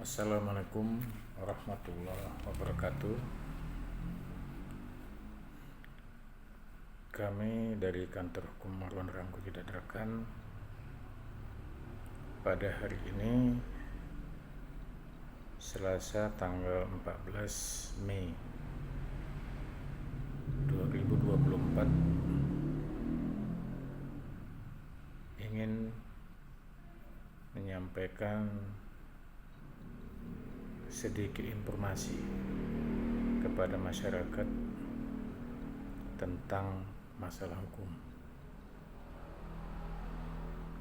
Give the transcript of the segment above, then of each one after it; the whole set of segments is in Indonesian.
Assalamualaikum warahmatullahi wabarakatuh. Kami dari Kantor Hukum Marwan Rangkuti tidak Rekan pada hari ini Selasa tanggal 14 Mei 2024 ingin menyampaikan sedikit informasi kepada masyarakat tentang masalah hukum.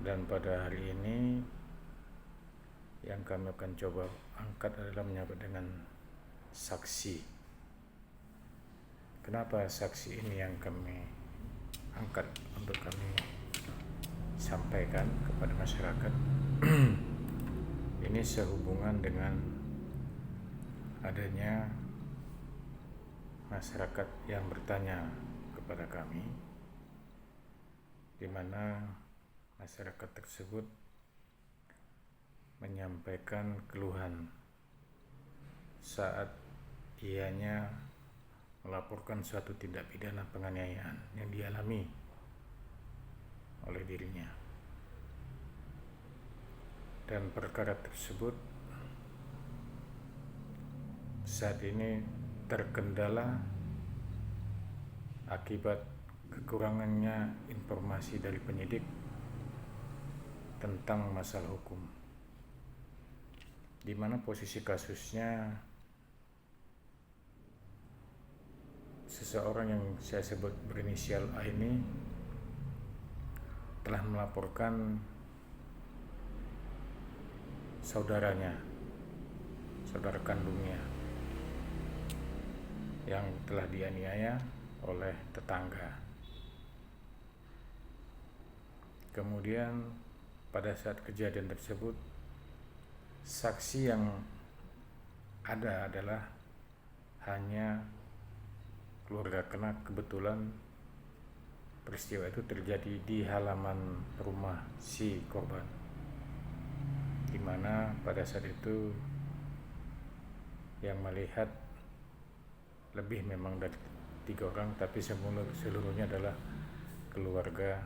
Dan pada hari ini yang kami akan coba angkat adalah menyangkut dengan saksi. Kenapa saksi ini yang kami angkat untuk kami sampaikan kepada masyarakat? Ini sehubungan dengan adanya masyarakat yang bertanya kepada kami, di mana masyarakat tersebut menyampaikan keluhan saat ianya melaporkan suatu tindak pidana penganiayaan yang dialami oleh dirinya, dan perkara tersebut saat ini terkendala akibat kekurangannya informasi dari penyidik tentang masalah hukum, di mana posisi kasusnya seseorang yang saya sebut berinisial A ini telah melaporkan saudara kandungnya yang telah dianiaya oleh tetangga. Kemudian pada saat kejadian tersebut, saksi yang ada adalah hanya keluarga, karena kebetulan peristiwa itu terjadi di halaman rumah si korban, di mana pada saat itu yang melihat lebih memang dari 3 orang, tapi seluruhnya adalah keluarga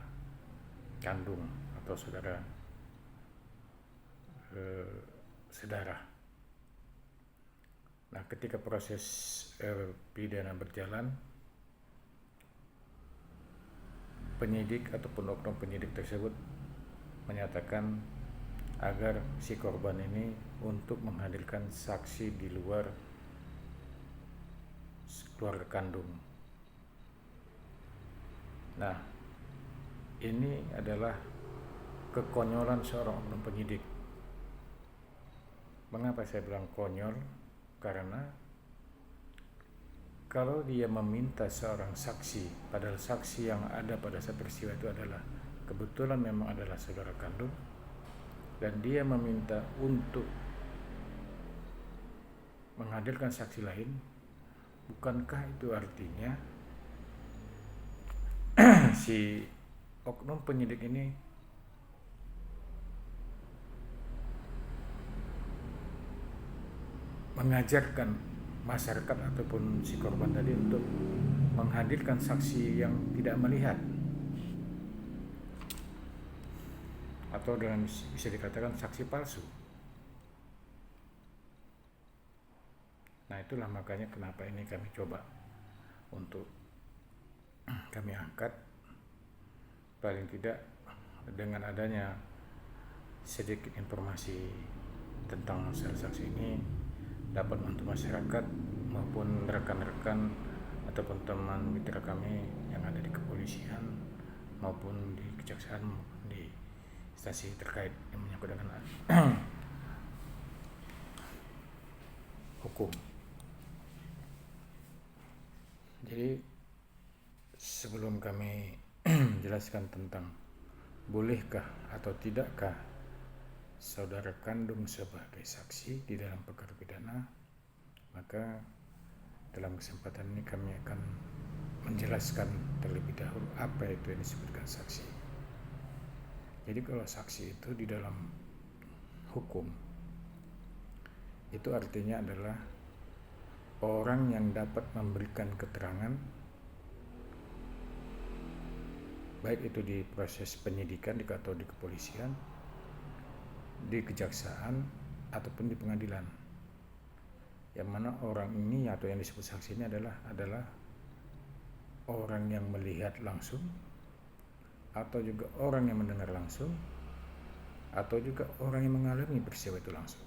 kandung atau saudara. Nah, ketika proses pidana berjalan, penyidik ataupun oknum penyidik tersebut menyatakan agar si korban ini untuk menghadirkan saksi di luar keluarga kandung. Nah, ini adalah kekonyolan seorang oknum penyidik. Mengapa saya bilang konyol? Karena kalau dia meminta seorang saksi, padahal saksi yang ada pada saat peristiwa itu adalah kebetulan memang adalah saudara kandung, dan dia meminta untuk menghadirkan saksi lain, bukankah itu artinya si oknum penyidik ini mengajarkan masyarakat ataupun si korban tadi untuk menghadirkan saksi yang tidak melihat, atau dengan bisa dikatakan saksi palsu? Nah, itulah makanya kenapa ini kami coba untuk kami angkat, paling tidak dengan adanya sedikit informasi tentang masalah saksi ini dapat untuk masyarakat maupun rekan-rekan ataupun teman mitra kami yang ada di kepolisian maupun di kejaksaan maupun di instansi terkait yang menyangkut dengan hukum. Jadi sebelum kami jelaskan tentang bolehkah atau tidakkah saudara kandung sebagai saksi di dalam perkara pidana, maka dalam kesempatan ini kami akan menjelaskan terlebih dahulu apa itu yang disebutkan saksi. Jadi kalau saksi itu di dalam hukum itu artinya adalah orang yang dapat memberikan keterangan, baik itu di proses penyidikan atau di kepolisian, di kejaksaan, ataupun di pengadilan. Yang mana orang ini atau yang disebut saksi ini adalah orang yang melihat langsung, atau juga orang yang mendengar langsung, atau juga orang yang mengalami peristiwa itu langsung.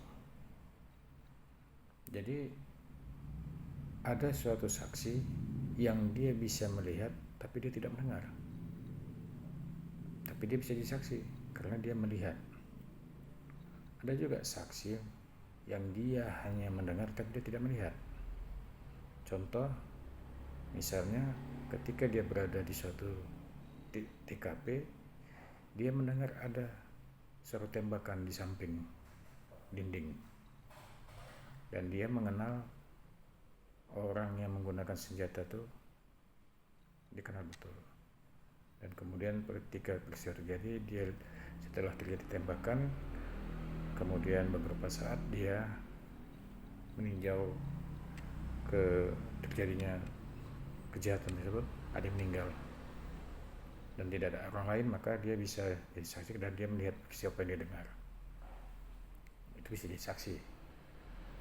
Jadi ada suatu saksi yang dia bisa melihat tapi dia tidak mendengar, tapi dia bisa jadi saksi karena dia melihat. Ada juga saksi yang dia hanya mendengar tapi dia tidak melihat. Contoh, misalnya ketika dia berada di suatu TKP, dia mendengar ada suara tembakan di samping dinding, dan dia mengenal orang yang menggunakan senjata itu, dikenal betul. Dan kemudian ketika peristiwa terjadi, dia setelah terjadi tembakan, kemudian beberapa saat dia meninjau ke terjadinya kejahatan tersebut, ada yang meninggal dan tidak ada orang lain, maka dia bisa jadi saksi dan dia melihat siapa yang dia dengar. Itu bisa jadi saksi.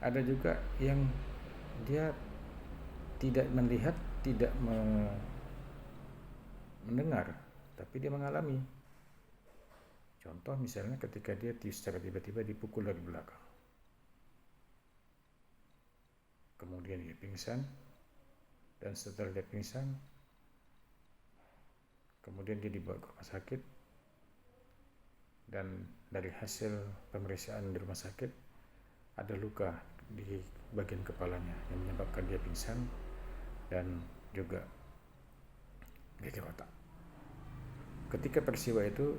Ada juga yang dia tidak melihat, tidak mendengar, tapi dia mengalami. Contoh misalnya ketika dia secara tiba-tiba dipukul dari belakang, kemudian dia pingsan, dan setelah dia pingsan, kemudian dia dibawa ke rumah sakit, dan dari hasil pemeriksaan di rumah sakit ada luka di bagian kepalanya yang menyebabkan dia pingsan dan juga geger otak. Ketika peristiwa itu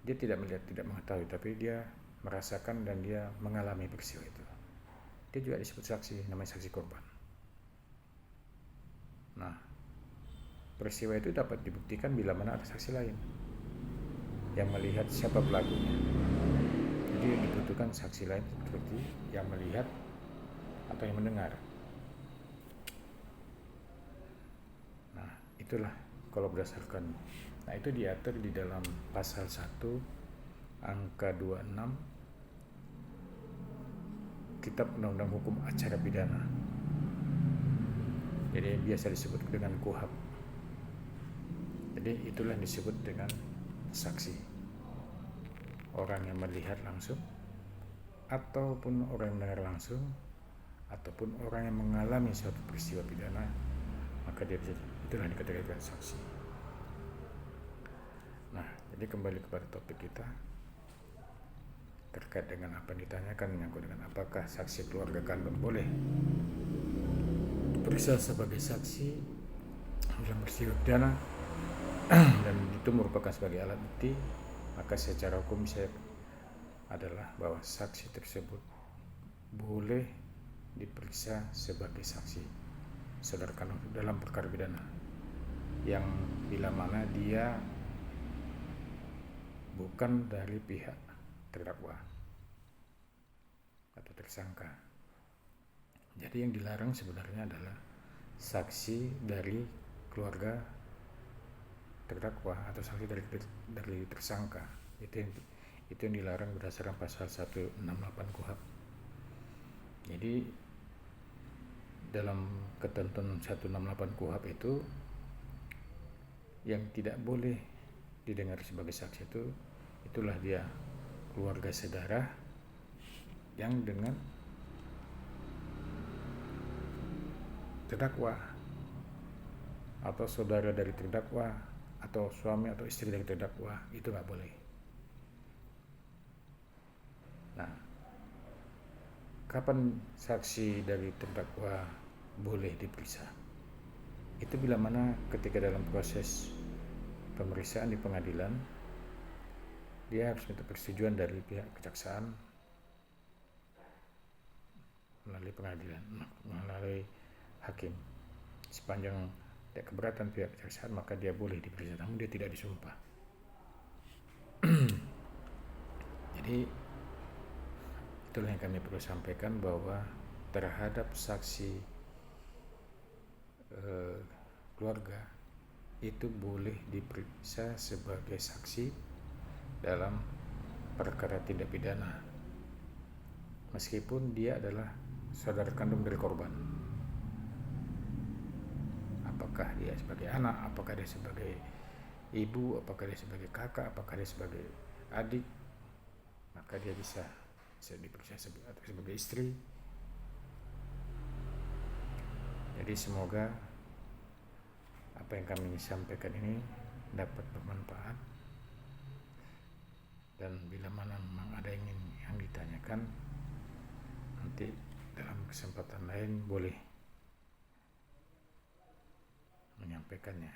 dia tidak melihat, tidak mengetahui, tapi dia merasakan dan dia mengalami peristiwa itu. Dia juga disebut saksi, namanya saksi korban. Nah, peristiwa itu dapat dibuktikan bila mana ada saksi lain yang melihat siapa pelakunya. Jadi dibutuhkan saksi lain seperti yang melihat atau yang mendengar. Nah, itulah kalau berdasarkan. Nah, itu diatur di dalam pasal 1 angka 26 Kitab Undang-Undang Hukum Acara Pidana. Jadi biasa disebut dengan KUHP. Jadi itulah yang disebut dengan saksi. Orang yang melihat langsung, ataupun orang yang mendengar langsung, ataupun orang yang mengalami suatu peristiwa pidana, maka dia bisa, itulah yang dikatakan saksi. Nah, jadi kembali kepada topik kita terkait dengan apa yang ditanyakan, menyangkut dengan apakah saksi keluarga kandung boleh diperiksa sebagai saksi dalam peristiwa pidana dan itu merupakan sebagai alat bukti, maka secara hukum bisa adalah bahwa saksi tersebut boleh diperiksa sebagai saksi saudara kandung dalam perkara pidana yang bila mana dia bukan dari pihak terdakwa atau tersangka. Jadi yang dilarang sebenarnya adalah saksi dari keluarga terdakwa atau saksi dari tersangka. Itu yang dilarang berdasarkan pasal 168 KUHP. Jadi dalam ketentuan 168 KUHP itu yang tidak boleh didengar sebagai saksi itulah dia keluarga saudara yang dengan terdakwa atau saudara dari terdakwa atau suami atau istri dari terdakwa, itu nggak boleh. Nah, kapan saksi dari terdakwa boleh diperiksa? Itu bila mana ketika dalam proses pemeriksaan di pengadilan dia harus minta persetujuan dari pihak kejaksaan melalui pengadilan, melalui hakim. Sepanjang tidak keberatan pihak kejaksaan, maka dia boleh diperiksa, namun dia tidak disumpah. Jadi Itulah yang kami perlu sampaikan, bahwa terhadap saksi keluarga itu boleh diperiksa sebagai saksi dalam perkara tindak pidana meskipun dia adalah saudara kandung dari korban. Apakah dia sebagai anak, apakah dia sebagai ibu, apakah dia sebagai kakak, apakah dia sebagai adik, maka dia bisa diperiksa sebagai istri. Jadi semoga apa yang kami sampaikan ini dapat bermanfaat, dan bila mana memang ada yang ditanyakan, nanti dalam kesempatan lain boleh menyampaikannya.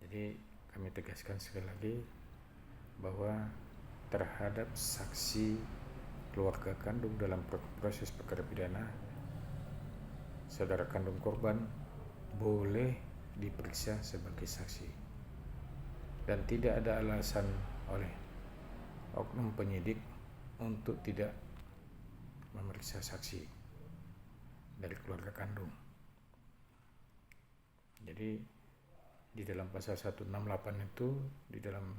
Jadi kami tegaskan sekali lagi bahwa terhadap saksi keluarga kandung dalam proses perkara pidana, saudara kandung korban boleh diperiksa sebagai saksi, dan tidak ada alasan oleh oknum penyidik untuk tidak memeriksa saksi dari keluarga kandung. Jadi di dalam pasal 168 itu, di dalam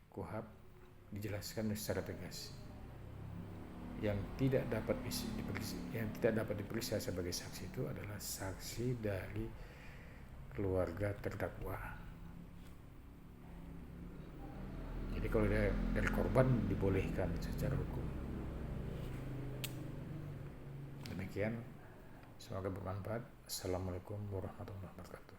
KUHP dijelaskan secara tegas, yang tidak dapat diperiksa sebagai saksi itu adalah saksi dari keluarga terdakwa. Jadi kalau dari korban dibolehkan secara hukum. Demikian, semoga bermanfaat. Assalamualaikum warahmatullahi wabarakatuh.